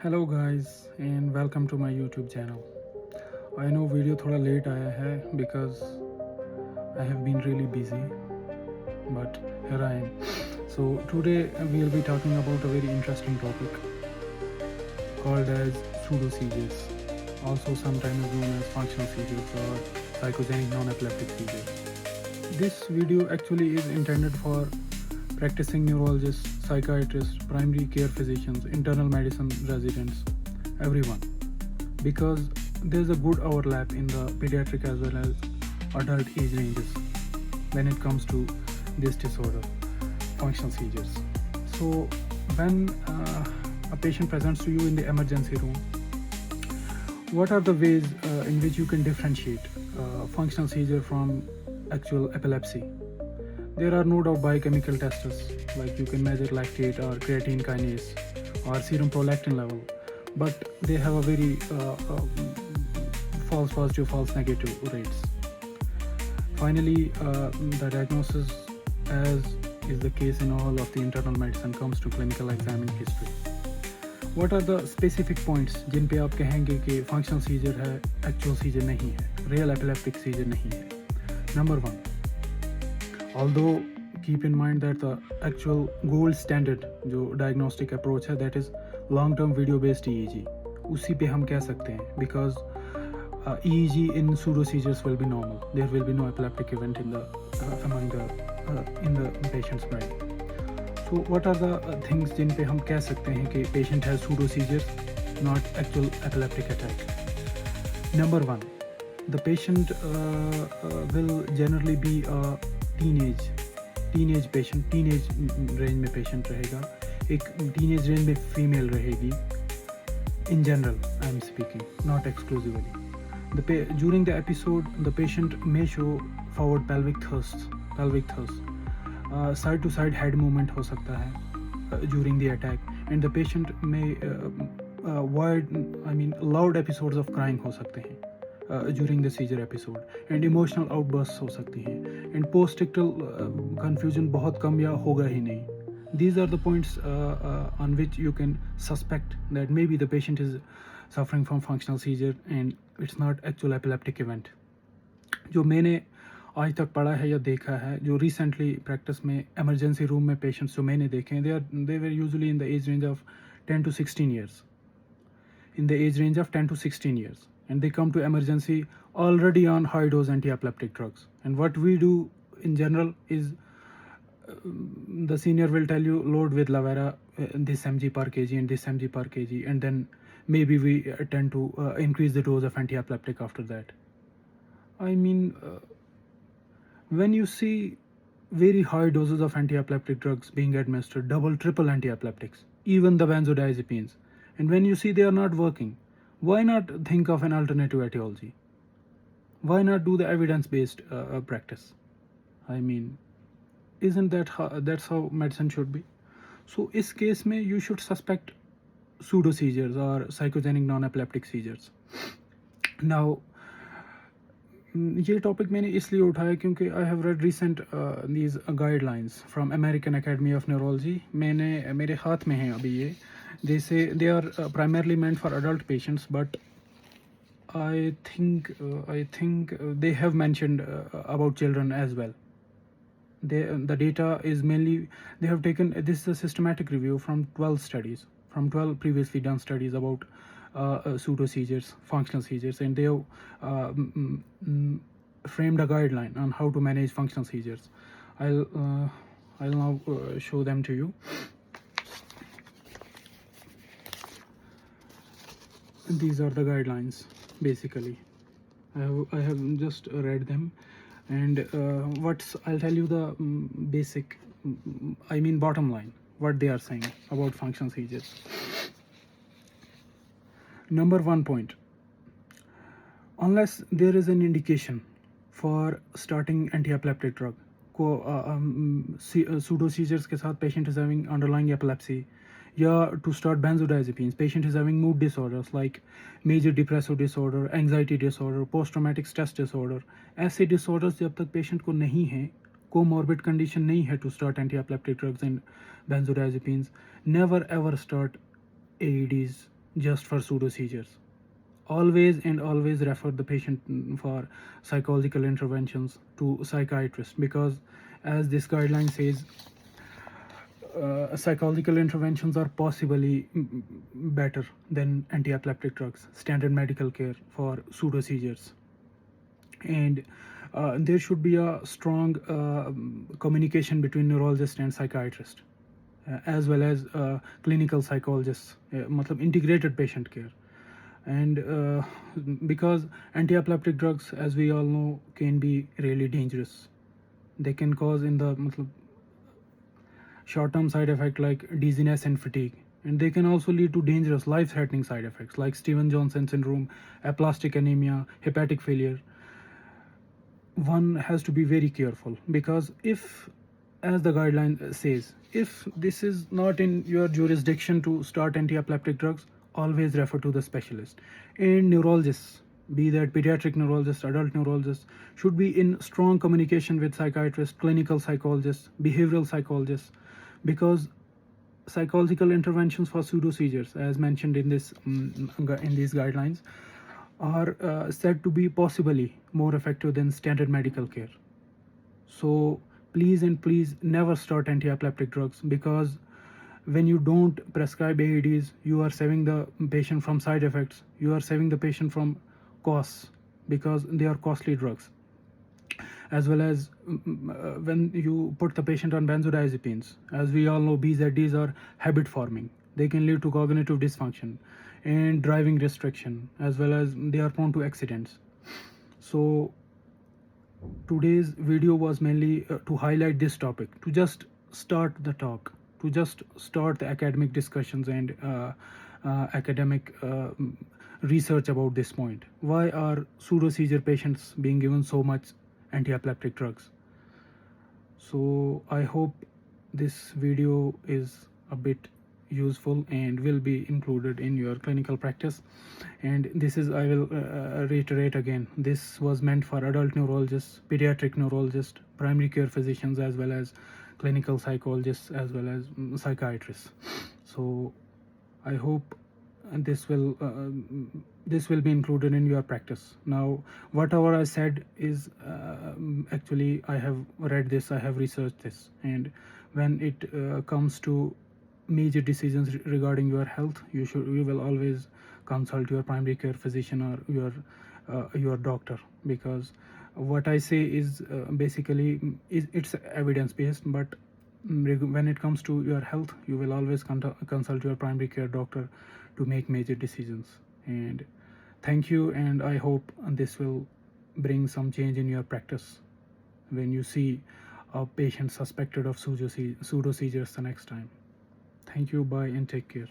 Hello guys and welcome to my YouTube channel. I know video थोड़ा late आया है because I have been really busy, but here I am. So today we will be talking about a very interesting topic called as pseudo seizures, also sometimes known as functional seizures or psychogenic non-epileptic seizures. This video actually is intended for practicing neurologists, psychiatrists, primary care physicians, internal medicine residents, everyone, because there's a good overlap in the pediatric as well as adult age ranges when it comes to this disorder, functional seizures. So when a patient presents to you in the emergency room, what are the ways in which you can differentiate functional seizure from actual epilepsy? There are no doubt biochemical tests, like you can measure lactate or creatine kinase or serum prolactin level, but they have a very false positive, false negative rates. Finally, the diagnosis, as is the case in all of the internal medicine, comes to clinical exam history. What are the specific points जिन पे आप कहेंगे कि functional seizure है, actual seizure नहीं है, real epileptic seizure नहीं है? Number one, although keep in mind that the actual gold standard जो diagnostic approach है, that is long term video based EEG, उसी पे हम कह सकते हैं, because EEG in pseudo seizures will be normal. There will be no epileptic event in the in the patient's brain. So what are the things जिन पे हम कह सकते हैं कि patient has pseudo seizures, not actual epileptic attack? Number one, the patient will generally be a teenage patient, teenage range में patient रहेगा, एक teenage range में female रहेगी. In general, I am speaking, not exclusively. During the episode, the patient may show forward pelvic thrusts, side to side head movement हो सकता है during the attack, and the patient may loud episodes of crying हो सकते हैं during the seizure episode, and emotional outbursts हो सकती हैं, and post-ictal confusion बहुत कम या होगा ही नहीं. These are the points on which you can suspect that maybe the patient is suffering from functional seizure and it's not actual epileptic event. जो मैंने आज तक पढ़ा है या देखा है, जो recently practice में emergency room में patients जो मैंने देखे हैं, they were usually in the age range of 10 to 16 years. In the age range of 10 to 16 years. And they come to emergency already on high dose anti-epileptic drugs. And what we do in general is the senior will tell you load with Lavera this mg per kg and this mg per kg, and then maybe we tend to increase the dose of anti-epileptic after that. I mean, when you see very high doses of anti-epileptic drugs being administered, double, triple anti-epileptics, even the benzodiazepines, and when you see they are not working, why not think of an alternative etiology? Why not do the evidence-based practice? I mean, isn't that that's how medicine should be? So इस case में you should suspect pseudo seizures or psychogenic non-epileptic seizures. Now, ये topic मैंने इसलिए उठाया क्योंकि I have read recent these guidelines from American Academy of Neurology. मेरे हाथ में हैं अभी ये. They say they are primarily meant for adult patients, but I think they have mentioned about children as well. The data is mainly, they have taken, this is a systematic review from 12 studies, from 12 previously done studies about pseudo seizures, functional seizures, and they have framed a guideline on how to manage functional seizures. I'll now show them to you. These are the guidelines basically. I have just read them, and I'll tell you the basic, bottom line, what they are saying about functional seizures. Number one point, unless there is an indication for starting anti-epileptic drug, pseudo seizures के साथ patient is having underlying epilepsy, या to start benzodiazepines, patient is having mood disorders like major depressive disorder, anxiety disorder, post-traumatic stress disorder. ऐसे disorders जब तक patient को नहीं है, comorbid condition नहीं है to start anti-epileptic drugs and benzodiazepines, never ever start AEDs just for pseudo seizures. Always and always refer the patient for psychological interventions to psychiatrist, because as this guideline says, psychological interventions are possibly better than anti-epileptic drugs, standard medical care for pseudo seizures. And there should be a strong communication between neurologist and psychiatrist, as well as clinical psychologists, matlab integrated patient care. And because anti-epileptic drugs, as we all know, can be really dangerous. They can cause in the matlab, short-term side effect like dizziness and fatigue, and they can also lead to dangerous life-threatening side effects like Stevens-Johnson syndrome, aplastic anemia, hepatic failure. One has to be very careful, because if, as the guideline says, if this is not in your jurisdiction to start anti-epileptic drugs, always refer to the specialist. And neurologists, be that pediatric neurologist, adult neurologist, should be in strong communication with psychiatrists, clinical psychologists, behavioral psychologists, because psychological interventions for pseudo seizures, as mentioned in this in these guidelines, are said to be possibly more effective than standard medical care. So please and please never start anti-epileptic drugs, because when you don't prescribe AEDs, you are saving the patient from side effects, you are saving the patient from costs, because they are costly drugs. As well as when you put the patient on benzodiazepines, as we all know, BZDs are habit forming. They can lead to cognitive dysfunction and driving restriction, as well as they are prone to accidents. So today's video was mainly to highlight this topic, to just start the talk, to just start the academic discussions and academic research about this point. Why are pseudo seizure patients being given so much anti-epileptic drugs? So I hope this video is a bit useful and will be included in your clinical practice. And this is, I will reiterate again, this was meant for adult neurologists, pediatric neurologists, primary care physicians, as well as clinical psychologists, as well as psychiatrists. So I hope this will be included in your practice. Now whatever I said is actually, I have read this, I have researched this, and when it comes to major decisions regarding your health, you will always consult your primary care physician or your doctor, because what I say is basically it's evidence based, but when it comes to your health, you will always consult your primary care doctor to make major decisions. And thank you, and I hope this will bring some change in your practice when you see a patient suspected of pseudo seizures the next time. Thank you, bye, and take care.